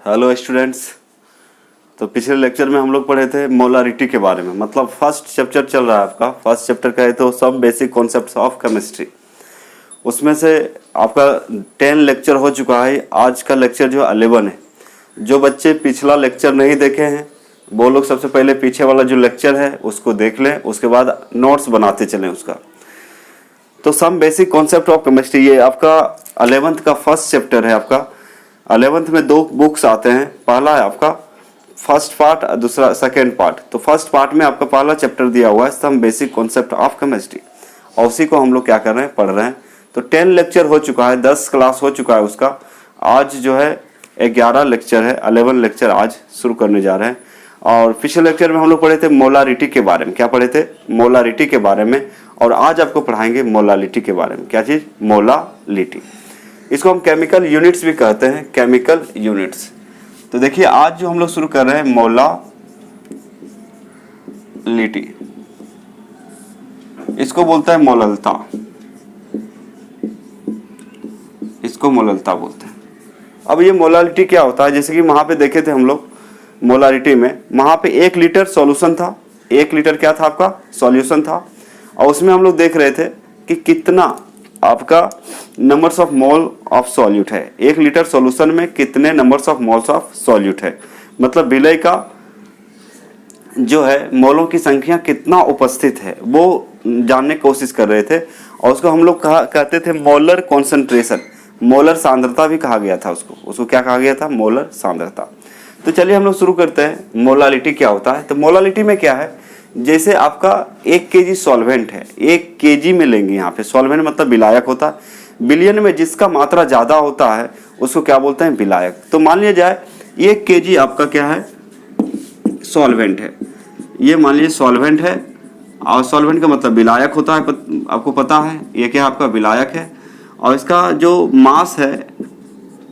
Hello students. तो पिछले lecture में हम लोग पढ़े थे मोलारिटी के बारे में, मतलब फर्स्ट चैप्टर चल रहा है आपका। फर्स्ट चैप्टर का है तो some basic concepts of chemistry. उसमें से आपका 10 लेक्चर हो चुका है। आज का लेक्चर जो 11 है। जो बच्चे पिछला लेक्चर नहीं देखे हैं वो लोग सबसे पहले पीछे वाला जो लेक्चर है उसको देख लें, उसके बाद नोट्स बनाते चलें उसका। तो some basic concept of chemistry ये आपका 11th का फर्स्ट चैप्टर है। आपका 11th में 2 बुक्स आते हैं। पहला है आपका फर्स्ट पार्ट, दूसरा सेकेंड पार्ट। तो फर्स्ट पार्ट में आपका पहला चैप्टर दिया हुआ है some basic concept of chemistry, और उसी को हम लोग क्या कर रहे हैं, पढ़ रहे हैं। तो 10 लेक्चर हो चुका है, 10 क्लास हो चुका है उसका। आज जो है 11 लेक्चर है, 11 लेक्चर आज शुरू करने जा रहे हैं। और पिछले लेक्चर में हम लोग पढ़े थे मोलारिटी के बारे में। क्या पढ़े थे? मोलारिटी के बारे में। और आज आपको पढ़ाएंगे मोलालिटी के बारे में। क्या चीज़? मोलालिटी। इसको हम केमिकल यूनिट्स भी कहते हैं, केमिकल यूनिट्स। तो देखिए आज जो हम लोग शुरू कर रहे हैं मोलालिटी, इसको बोलता है मोललता, इसको मोललता बोलते हैं। अब ये मोलालिटी क्या होता है, जैसे कि वहां पे देखे थे हम लोग मोलारिटी में, वहां पे 1 लीटर सॉल्यूशन था। 1 लीटर क्या था आपका? सॉल्यूशन था। और उसमें हम लोग देख रहे थे कि कितना आपका numbers of mole of solute है। 1 लीटर सॉल्यूशन में कितने numbers of moles of solute है, मतलब विलय का जो है मोलों की संख्या कितना उपस्थित है वो जानने की कोशिश कर रहे थे। और उसको हम लोग कहते थे मोलर कॉन्सेंट्रेशन, मोलर सांद्रता भी कहा गया था उसको क्या कहा गया था? मोलर सांद्रता। तो चलिए हम लोग शुरू करते हैं। मोलालिटी क्या होता है? तो मोलालिटी में क्या है, जैसे आपका 1 kg सॉल्वेंट है, 1 kg में लेंगे। यहाँ पे सॉल्वेंट मतलब विलायक होता है। बिलियन में जिसका मात्रा ज़्यादा होता है उसको क्या बोलते हैं? विलायक। तो मान लिया जाए 1 kg आपका क्या है? सॉल्वेंट है। ये मान लीजिए सॉल्वेंट है, और सॉल्वेंट का मतलब विलायक होता है, आपको पता है। ये क्या आपका? विलायक है। और इसका जो मास है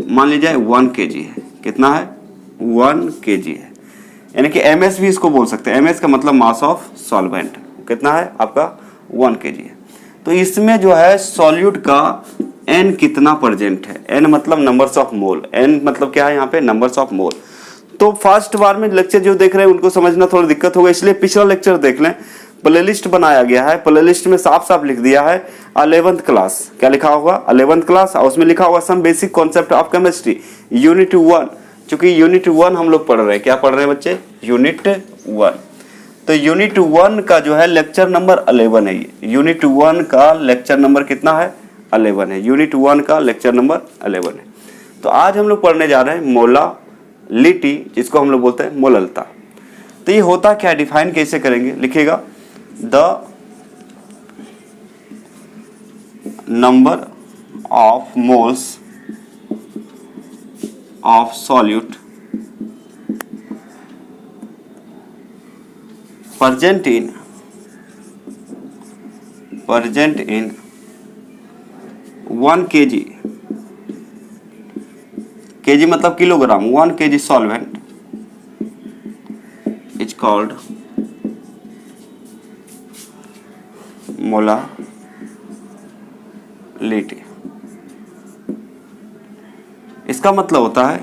मान लीजिए 1 kg है। कितना है? 1 kg है, यानी कि एमएस भी इसको बोल सकते हैं। एमएस का मतलब मास ऑफ सॉल्वेंट। कितना है आपका? 1 kg है। तो इसमें जो है सॉल्यूट का एन कितना प्रेजेंट है? एन मतलब नंबर्स ऑफ मोल। एन मतलब क्या है यहाँ पे? Numbers of mole. तो फर्स्ट बार में लेक्चर जो देख रहे हैं उनको समझना थोड़ा दिक्कत होगा, इसलिए पिछला लेक्चर देख लें। प्लेलिस्ट बनाया गया है, प्लेलिस्ट में साफ साफ लिख दिया है 11th क्लास। क्या लिखा होगा? 11th class. और उसमें लिखा होगा some basic concept of chemistry unit 1। चूंकि यूनिट 1 हम लोग पढ़ रहे हैं। क्या पढ़ रहे हैं बच्चे? यूनिट 1। तो यूनिट 1 का जो है लेक्चर नंबर 11 है। ये यूनिट 1 का लेक्चर नंबर कितना है? 11 है। यूनिट 1 का लेक्चर नंबर 11 है। तो आज हम लोग पढ़ने जा रहे हैं मोलालिटी, जिसको हम लोग बोलते हैं मोललता। तो ये होता क्या? डिफाइन कैसे करेंगे? लिखिएगा the number of moles of solute present in 1 kg, kg मतलब kilogram, 1 kg solvent is called molality। इसका मतलब होता है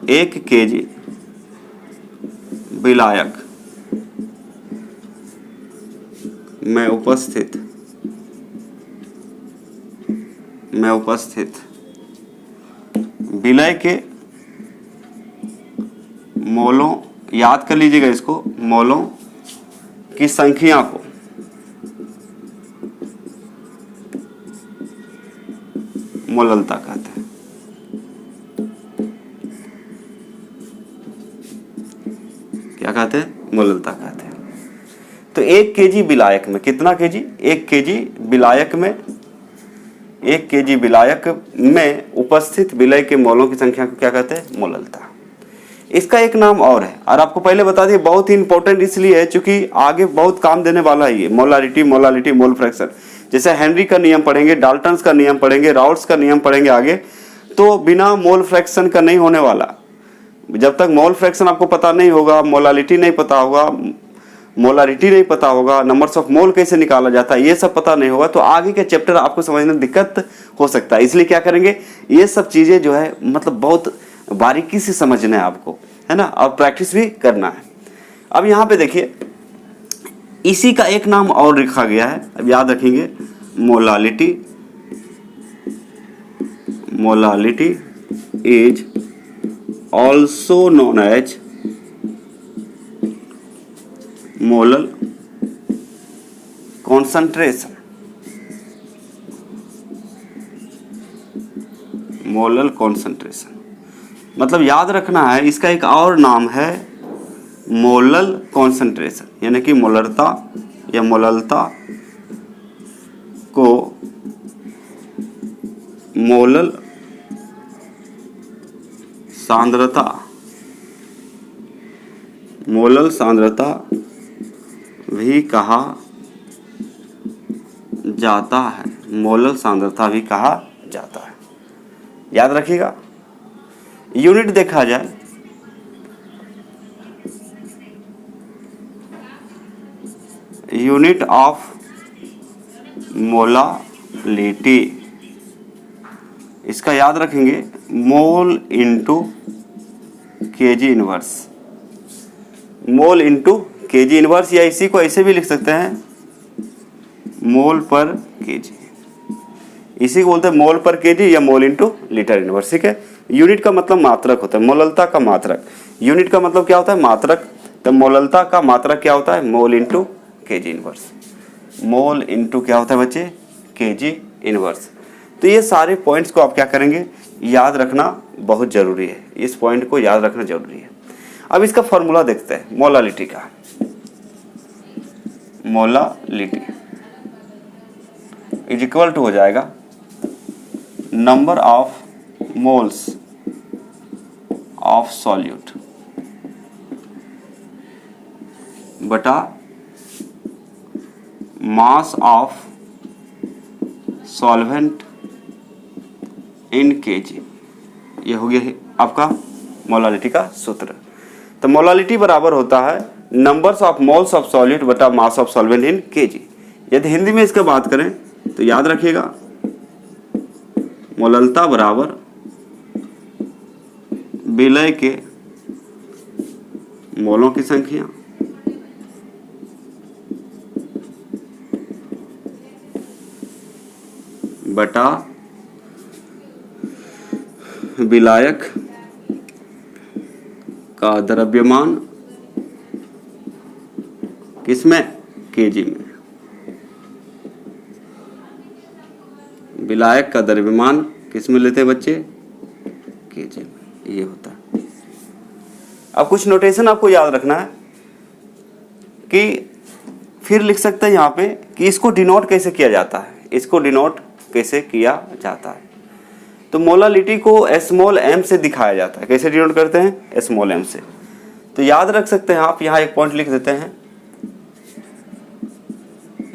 1 kg विलायक में उपस्थित विलय के मोलों, याद कर लीजिएगा इसको, मोलों की संख्या को मोललता कहते हैं। क्या कहते हैं? मोललता कहते हैं। तो 1 kg विलायक में कितना kg? 1 kg विलायक में, 1 kg विलायक में उपस्थित विलय के मोलों की संख्या को क्या कहते हैं? मोललता। इसका एक नाम और है, और आपको पहले बता दिए, बहुत ही इंपॉर्टेंट इसलिए है क्योंकि आगे बहुत काम देने वाला है ये मोलारिटी, मोल फ्रैक्शन। जैसे हेनरी का नियम पढ़ेंगे, डाल्टन्स का नियम पढ़ेंगे, राउल्ट्स का नियम पढ़ेंगे आगे, तो बिना मोल फ्रैक्शन का नहीं होने वाला। जब तक मोल फ्रैक्शन आपको पता नहीं होगा, मोलालिटी नहीं पता होगा, मोलारिटी नहीं पता होगा, नंबर्स ऑफ मोल कैसे निकाला जाता है, ये सब पता नहीं होगा, तो आगे के चैप्टर आपको समझने में दिक्कत हो सकता है। इसलिए क्या करेंगे, ये सब चीज़ें जो है मतलब बहुत बारीकी से समझना है आपको, है ना, और प्रैक्टिस भी करना है। अब यहाँ पे देखिए इसी का एक नाम और लिखा गया है, अब याद रखेंगे, molality. Molality is also known as molal concentration. Molal concentration मतलब याद रखना है, इसका एक और नाम है मोलल कॉन्सेंट्रेशन, यानी कि मोलरता या मोललता को मोलल सांद्रता, मोलल सांद्रता भी कहा जाता है। मोलल सांद्रता भी कहा जाता है, याद रखिएगा। यूनिट देखा जाए, यूनिट ऑफ मोलालिटी, इसका याद रखेंगे mole into KG inverse. Mole into KG inverse, या इसी को ऐसे भी लिख सकते हैं मोल पर केजी, इसी को बोलते हैं मोल पर केजी या मोल इंटू लीटर इनवर्स। ठीक है, यूनिट का मतलब मात्रक होता है, मोललता का मात्रक। यूनिट का मतलब क्या होता है? मात्रक। तो मोललता का मात्रक क्या होता है? Mole into KG inverse. Mole into क्या होता है बच्चे? KG inverse. तो ये सारे पॉइंट्स को आप क्या करेंगे? याद रखना बहुत जरूरी है, इस पॉइंट को याद रखना जरूरी है। अब इसका फॉर्मूला देखते हैं मोलालिटी का। मोलालिटी इज इक्वल टू हो जाएगा number of moles of solute बटा mass of solvent in kg. ये हो गया आपका मोलालिटी का सूत्र। तो मोलालिटी बराबर होता है numbers of moles of solute बटा mass of solvent in kg. यदि हिंदी में इसका बात करें तो याद रखिएगा मोललता बराबर विलय के मोलों की संख्या बटा विलायक का द्रव्यमान किसमें? केजी में। विलायक का द्रव्यमान किसमें लेते हैं बच्चे? केजी में। ये होता है। अब कुछ नोटेशन आपको याद रखना है कि फिर लिख सकते हैं यहाँ पे कि इसको डिनोट कैसे किया जाता है, इसको डिनोट कैसे किया जाता है। तो मोलालिटी को स्मॉल m से दिखाया जाता है। कैसे डिनोट करते हैं? स्मॉल m से। तो याद रख सकते हैं आप, यहाँ एक पॉइंट लिख देते हैं,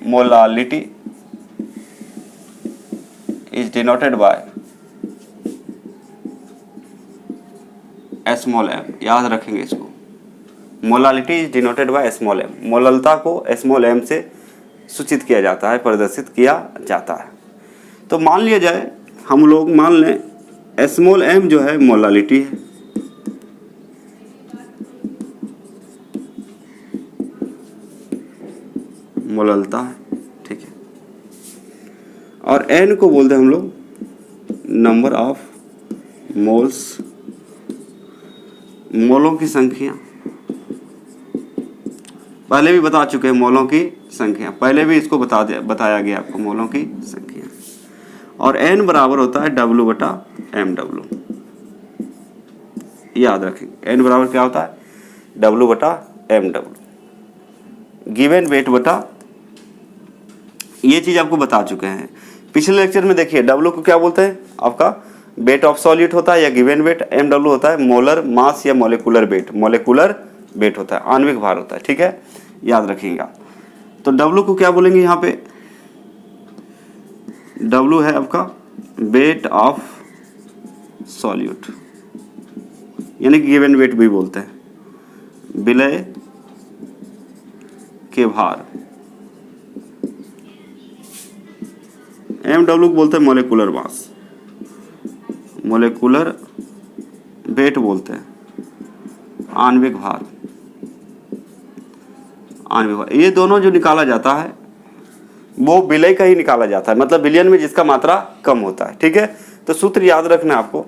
molality is denoted by small m। याद रखेंगे इसको, molality is denoted by small m। मोललता को स्मॉल m से सूचित किया जाता है, प्रदर्शित किया जाता है। तो मान लिया जाए, हम लोग मान लें स्मॉल m जो है मोलालिटी है, मोललता है, ठीक है, और n को बोलते हैं हम लोग नंबर ऑफ मोल्स, मोलों की संख्या। पहले भी बता चुके हैं मोलों की संख्या, पहले भी इसको बताया गया आपको मोलों की संख्या। और n बराबर होता है W बटा mw। याद रखेंगे n बराबर क्या होता है? W बटा mw। गिवन वेट बटा, ये चीज आपको बता चुके हैं पिछले लेक्चर में। देखिए W को क्या बोलते हैं? आपका वेट ऑफ सॉल्यूट होता है या गिवन वेट। mw होता है मोलर मास या मोलिकुलर वेट। मोलिकुलर वेट होता है, आणविक भार होता है, ठीक है, याद रखिएगा। तो W को क्या बोलेंगे यहाँ पे? W है आपका वेट ऑफ सॉल्यूट, यानी कि गिवन वेट भी बोलते हैं, विलय के भार। MW को बोलते हैं मोलिकुलर मास, मोलिकुलर वेट बोलते हैं, आणविक भार, आणविक भार। ये दोनों जो निकाला जाता है वो विलय का ही निकाला जाता है, मतलब विलयन में जिसका मात्रा कम होता है। ठीक है, तो सूत्र याद रखना है आपको।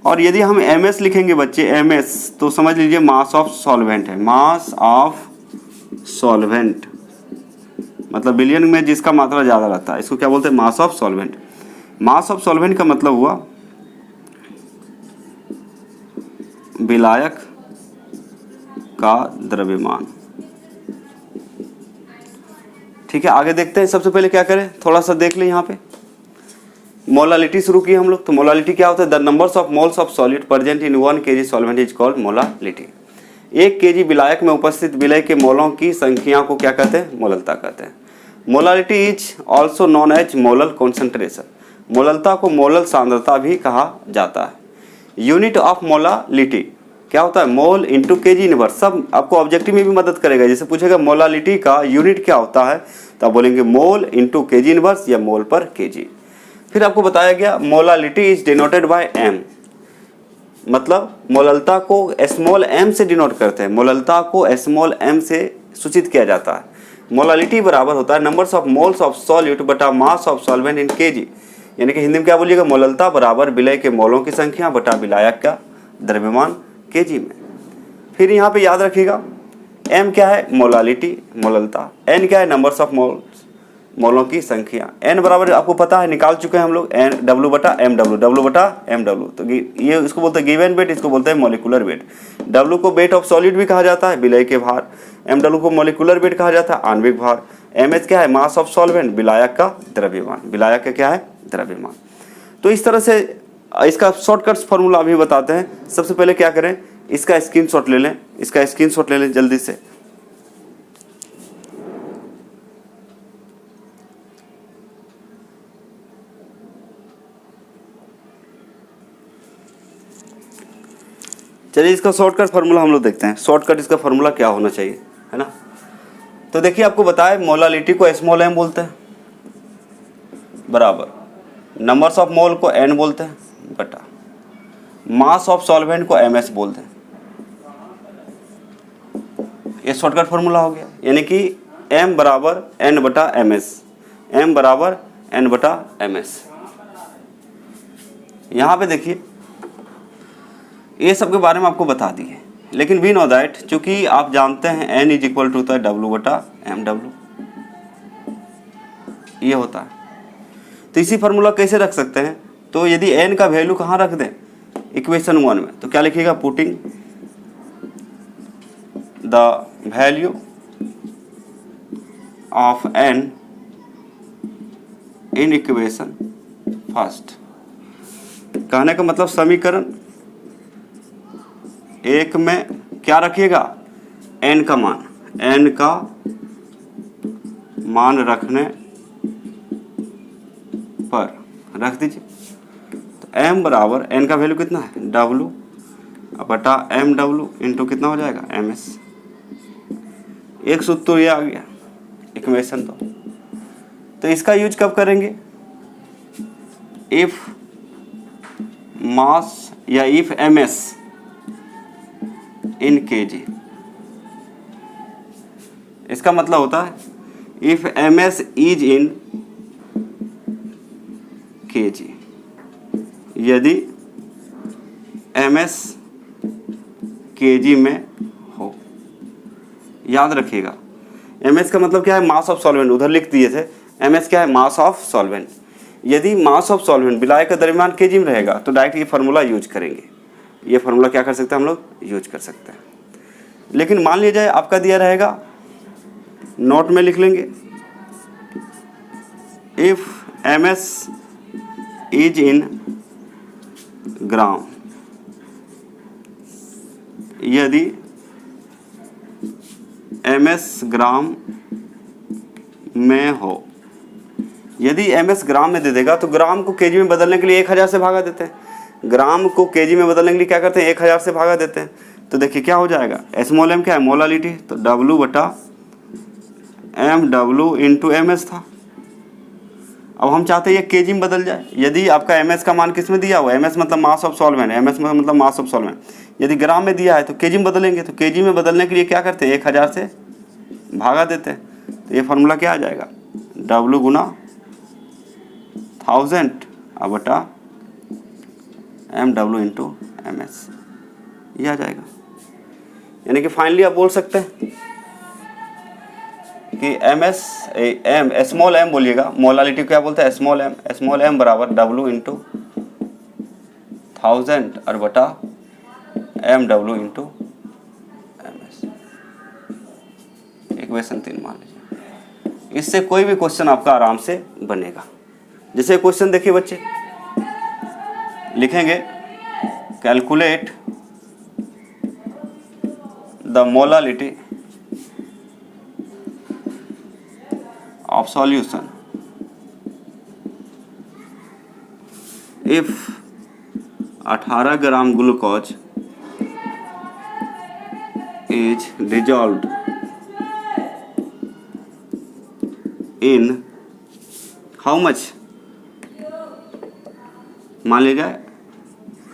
और यदि हम एमएस लिखेंगे बच्चे, एमएस, तो समझ लीजिए मास ऑफ सॉल्वेंट है, मास ऑफ सॉल्वेंट, मतलब विलयन में जिसका मात्रा ज़्यादा रहता है, इसको क्या बोलते हैं, मास of solvent. Mass of solvent का मतलब हुआ विलायक का द्रव्यमान। ठीक है, आगे देखते हैं। सबसे पहले क्या करें, थोड़ा सा देख लें यहाँ पे, मोलालिटी शुरू की हम लोग। तो मोलालिटी क्या होता है, the numbers of moles of solid present in 1 kg solvent is called molality. 1 kg विलायक में उपस्थित विलय के मोलों की संख्या को क्या कहते हैं, मोललता कहते हैं। Molality is also known as molal concentration, मोललता को मोलल सांद्रता भी कहा जाता है। यूनिट ऑफ मोलालिटी क्या होता है, मोल इंटू केजी इनवर्स। सब आपको ऑब्जेक्टिव में भी मदद करेगा, जैसे पूछेगा मोलालिटी का यूनिट क्या होता है, तो आप बोलेंगे मोल इंटू केजी इनवर्स या मोल पर केजी। फिर आपको बताया गया molality is denoted by m, मतलब मोललता को स्मॉल एम से डिनोट करते हैं, मोललता को स्मॉल एम से सूचित किया जाता है। मोलालिटी बराबर होता है numbers of moles of solute बटा mass of solvent in kg, यानी कि हिंदी में क्या बोलिएगा, मोललता बराबर विलय के मोलों की संख्या बटा विलायक का द्रव्यमान केजी में। फिर यहाँ पे याद रखिएगा एम क्या है, मोलालिटी, मोललता, एन क्या है, नंबर्स ऑफ मोल्स, मोलों की संख्या। एन बराबर आपको पता है, निकाल चुके हैं हम लोग, एन डब्ल्यू बटा एम डब्ल्यू, डब्ल्यू बटा एम डब्ल्यू। तो ये इसको बोलते हैं गिवन वेट, इसको बोलते हैं मॉलिक्यूलर वेट। डब्ल्यू को वेट ऑफ सॉलिड भी कहा जाता है, विलय के भार। एम डब्ल्यू को मॉलिक्यूलर वेट कहा जाता है, आणविक भार। एम एच क्या है, मास ऑफ सॉल्वेंट, विलायक का द्रव्यमान, विलायक का क्या है, द्रव्यमान। तो इस तरह से इसका शॉर्टकट फॉर्मूला अभी बताते हैं। सबसे पहले क्या करें, इसका स्क्रीनशॉट ले लें, इसका स्क्रीनशॉट ले लें जल्दी से। चलिए इसका शॉर्टकट फार्मूला हम लोग देखते हैं। शॉर्टकट इसका फार्मूला क्या होना चाहिए, है ना। तो देखिए आपको बताया मोलालिटी को स्मॉल एम बोलते हैं बराबर नंबर्स ऑफ मोल को एन बोलते हैं बटा मास ऑफ सॉल्वेंट को एम एस बोलते हैं। ये शॉर्टकट फार्मूला हो गया, यानी कि m बराबर n बटा एम एस, m बराबर n बटा एम एस। यहाँ पे देखिए ये सब के बारे में आपको बता दिए, लेकिन वी नो दैट चूंकि आप जानते हैं n इज इक्वल टू होता है डब्ल्यू बटा एम डब्ल्यू, ये होता है। तो इसी फार्मूला कैसे रख सकते हैं, तो यदि n का वैल्यू कहाँ रख दें, इक्वेशन 1 में, तो क्या लिखिएगा, putting the value of n in equation first. कहने का मतलब समीकरण एक में क्या रखिएगा, n का मान, n का मान रखने पर रख दीजिए। तो m बराबर n का वैल्यू कितना है, w बटा एम डब्ल्यू इंटू कितना हो जाएगा, एम एस। एक सूत्र तो ये आ गया इक्वेशन। तो इसका यूज कब करेंगे, इफ मास या if M s in kg. इसका मतलब होता है if M S is in kg, यदि एम एस केजी में हो। याद रखिएगा एम एस का मतलब क्या है, मास ऑफ सॉल्वेंट, उधर लिख दिए थे। एम एस क्या है, मास ऑफ सॉल्वेंट। यदि मास ऑफ सॉल्वेंट विलायक का द्रव्यमान केजी में रहेगा तो डायरेक्ट ये फार्मूला यूज करेंगे। ये फार्मूला क्या कर सकते हैं हम लोग, यूज कर सकते हैं। लेकिन मान लीजिए आपका दिया रहेगा, नोट में लिख लेंगे, if M S is in gram, यदि एम एस ग्राम में हो। यदि एम एस ग्राम में दे देगा तो ग्राम को केजी में बदलने के लिए 1000 से भागा देते हैं। ग्राम को केजी में बदलने के लिए क्या करते हैं, 1000 से भागा देते हैं। तो देखिए क्या हो जाएगा, स्मॉल एम क्या है, मोलालिटी, तो डब्ल्यू बटा एम डब्ल्यू इंटू एम एस था। अब हम चाहते हैं ये केजी में बदल जाए। यदि आपका एमएस का मान किस में दिया हुआ है, एमएस मतलब मास ऑफ सॉल्वेंट, एमएस मतलब मास ऑफ सॉल्वेंट, यदि ग्राम में दिया है तो केजी में बदलेंगे। तो केजी में बदलने के लिए क्या करते हैं, 1000 से भागा देते हैं। तो ये फार्मूला क्या आ जाएगा, W गुना 1000 बटा MW इंटू MS, ये आ जाएगा। यानी कि फाइनली आप बोल सकते हैं कि MS M स्मॉल m बोलिएगा, मोलालिटी क्या बोलते हैं, स्मॉल m बराबर W इंटू 1000 और बटा MW इंटू MS। इक्वेशन 3 मान लीजिए। इससे कोई भी क्वेश्चन आपका आराम से बनेगा। जैसे क्वेश्चन देखिए बच्चे, लिखेंगे calculate the molality of solution if 18 gram glucose is dissolved in how much, मान लीजिए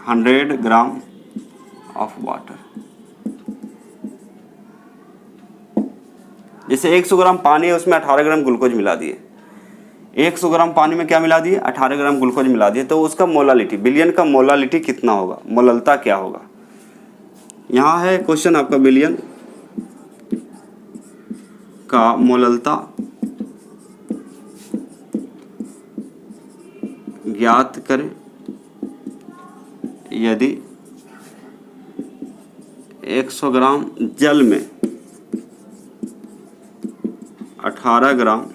100 ग्राम ऑफ वाटर। जैसे 100 ग्राम पानी है, उसमें 18 ग्राम ग्लूकोज मिला दिए। 100 ग्राम पानी में क्या मिला दिए, 18 ग्राम ग्लूकोज मिला दिए। तो उसका मोलालिटी, बिलियन का मोलालिटी कितना होगा, मोललता क्या होगा। यहाँ है क्वेश्चन आपका, बिलियन का मोललता ज्ञात करें यदि 100 ग्राम जल में 18 ग्राम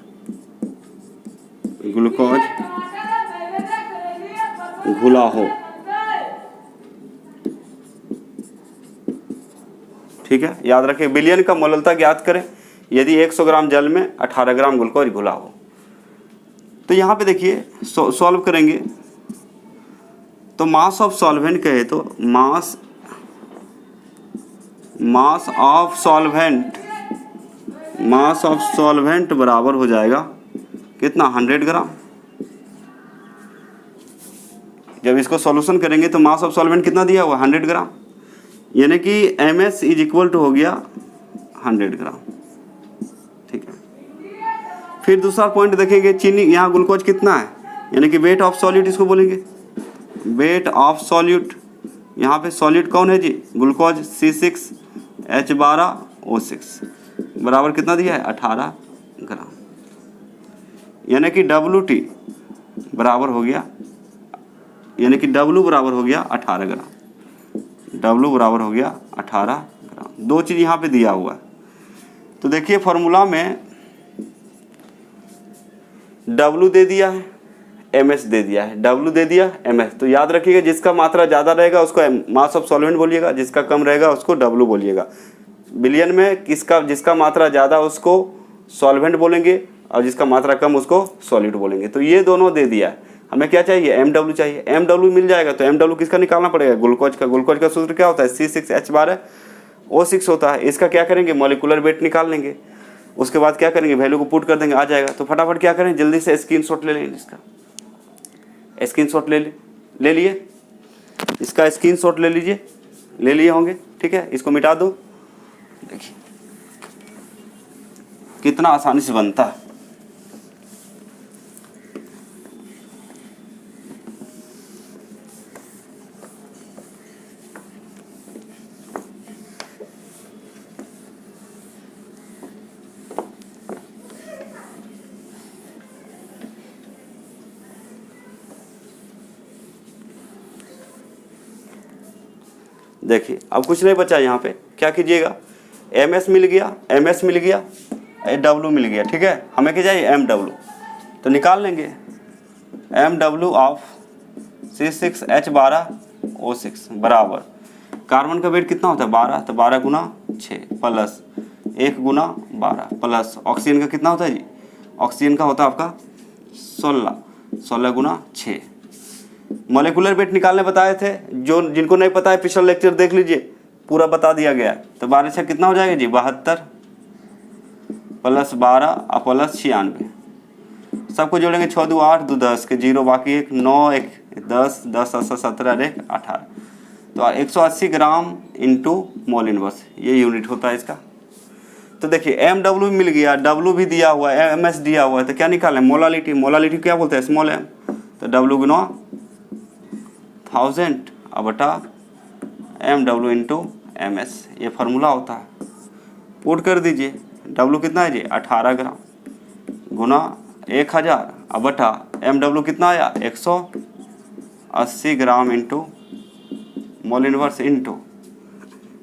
ग्लूकोज घुला हो। ठीक है, याद रखें, बिलियन का मोललता ज्ञात करें यदि 100 ग्राम जल में 18 ग्राम ग्लूकोज घुला हो। तो यहाँ पे देखिए सॉल्व करेंगे तो मास ऑफ सॉल्वेंट कहे तो मास ऑफ सॉल्वेंट बराबर हो जाएगा कितना, 100 ग्राम। जब इसको सॉल्यूशन करेंगे तो मास ऑफ सॉल्वेंट कितना दिया हुआ, 100 ग्राम। यानी कि MS इज इक्वल टू हो गया 100 ग्राम। ठीक है, फिर दूसरा पॉइंट देखेंगे, चीनी, यहाँ ग्लूकोज कितना है, यानी कि वेट ऑफ सॉल्यूट इसको बोलेंगे, वेट ऑफ सॉल्यूट। यहाँ पे सॉल्यूट कौन है जी, ग्लूकोज C6H12O6 बराबर कितना दिया है, 18 ग्राम। यानी कि WT बराबर हो गया, यानी कि W बराबर हो गया 18 ग्राम, W बराबर हो गया 18 ग्राम। दो चीज़ यहाँ पे दिया हुआ है। तो देखिए फॉर्मूला में W दे दिया है, MS दे दिया है, W दे दिया, MS। तो याद रखिएगा, जिसका मात्रा ज़्यादा रहेगा उसको मास ऑफ सॉल्वेंट बोलिएगा, जिसका कम रहेगा उसको W बोलिएगा। बिलियन में जिसका मात्रा ज़्यादा उसको सॉल्वेंट बोलेंगे और जिसका मात्रा कम उसको सॉलिड बोलेंगे। तो ये दोनों दे दिया है। हमें क्या चाहिए, MW चाहिए। MW मिल जाएगा तो MW किसका निकालना पड़ेगा, ग्लूकोज का। ग्लूकोज का सूत्र क्या होता है, C6H12O6 होता है। इसका क्या करेंगे, मॉलिक्यूलर वेट निकाल लेंगे। उसके बाद क्या करेंगे, वैल्यू को पुट कर देंगे, आ जाएगा। तो फटाफट क्या करें, जल्दी से स्क्रीनशॉट ले लें, इसका स्क्रीनशॉट ले लिए, इसका स्क्रीनशॉट ले लीजिए, ले लिए होंगे। ठीक है, इसको मिटा दो। देखिए कितना आसानी से बनता है। देखिए अब कुछ नहीं बचा, यहाँ पे क्या कीजिएगा, MS मिल गया, MS मिल गया, W मिल गया। ठीक है, हमें क्या चाहिए, MW। तो निकाल लेंगे MW ऑफ C6H12O6 बराबर, कार्बन का वेट कितना होता है, 12। तो 12 गुना 6 प्लस 1 गुना 12 प्लस ऑक्सीजन का कितना होता है जी, ऑक्सीजन का होता है आपका 16 गुना 6। मॉलिक्यूलर वेट निकालने बताए थे, जो जिनको नहीं पता है पिछला लेक्चर देख लीजिए, पूरा बता दिया गया। तो 12 से कितना हो जाएगा जी, 72 प्लस 12 और प्लस 96। सबको जोड़ेंगे 6 2 8 2 10 के 0 बाकी 1 9 1 10 10 8 17 1 18। तो 180 ग्राम इंटू मोल इनवर्स ये यूनिट होता है इसका। तो देखिए एम डब्ल्यू मिल गया, डब्ल्यू भी दिया हुआ है, एम एस दिया हुआ है, तो क्या निकालें मोलालिटी। मोलालिटी क्या बोलते हैं स्मॉल एम, तो डब्ल्यू गुना 1000 अब बटा एम डब्ल्यू इंटू एम एस, ये फार्मूला होता है। पुट कर दीजिए, डब्ल्यू कितना है जी 18 ग्राम गुना 1000 अब बटा एम डब्ल्यू कितना आया 180 gram into mole inverse into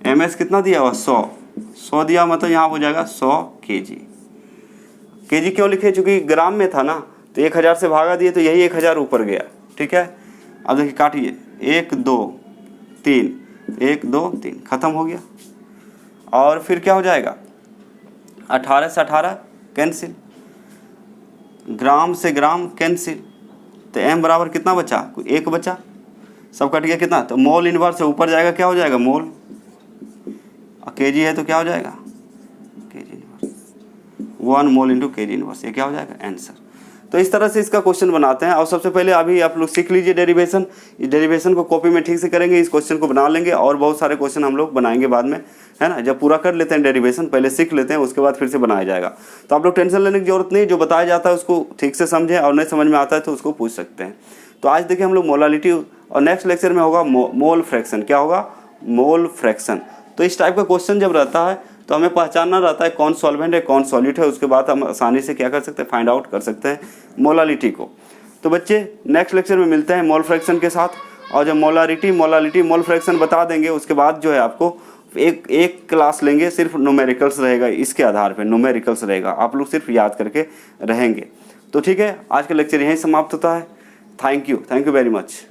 m s कितना दिया हुआ 100 दिया, मतलब यहाँ हो जाएगा 100 kg। kg क्यों लिखे, चूंकि ग्राम में था ना, तो 1000 से भागा दिए तो यही 1000 ऊपर गया, ठीक है। अब देखिए काटिए 1 2 3 1 2 3 खत्म हो गया। और फिर क्या हो जाएगा 18 से 18 कैंसिल, ग्राम से ग्राम कैंसिल, तो एम बराबर कितना बचा, 1 बचा, सब कट गया कितना, तो मोल इनवर्स से ऊपर जाएगा क्या हो जाएगा मोल, और केजी है तो क्या हो जाएगा KG inverse 1 mole into KG inverse, ये क्या हो जाएगा आंसर। तो इस तरह से इसका क्वेश्चन बनाते हैं। और सबसे पहले अभी आप लोग सीख लीजिए डेरिवेशन, इस डेरिवेशन को कॉपी में ठीक से करेंगे, इस क्वेश्चन को बना लेंगे और बहुत सारे क्वेश्चन हम लोग बनाएंगे बाद में, है ना। जब पूरा कर लेते हैं डेरिवेशन, पहले सीख लेते हैं, उसके बाद फिर से बनाया जाएगा। तो आप लोग टेंशन लेने की जरूरत नहीं, जो बताया जाता है उसको ठीक से समझें, और नहीं समझ में आता है तो उसको पूछ सकते हैं। तो आज देखिए हम लोग मोलालिटी, और नेक्स्ट लेक्चर में होगा मोल फ्रैक्शन। क्या होगा, मोल फ्रैक्शन। तो इस टाइप का क्वेश्चन जब रहता है तो हमें पहचानना रहता है कौन सॉल्वेंट है कौन सॉल्यूट है, उसके बाद हम आसानी से क्या कर सकते हैं, फाइंड आउट कर सकते हैं मोलालिटी को। तो बच्चे नेक्स्ट लेक्चर में मिलते हैं मोल फ्रैक्शन के साथ, और जब मोलालिटी मोल फ्रैक्शन बता देंगे उसके बाद जो है आपको एक क्लास लेंगे, सिर्फ न्यूमेरिकल्स रहेगा, इसके आधार पर न्यूमेरिकल्स रहेगा, आप लोग सिर्फ याद करके रहेंगे। तो ठीक है, आज का लेक्चर यहीं समाप्त होता है। Thank you very much.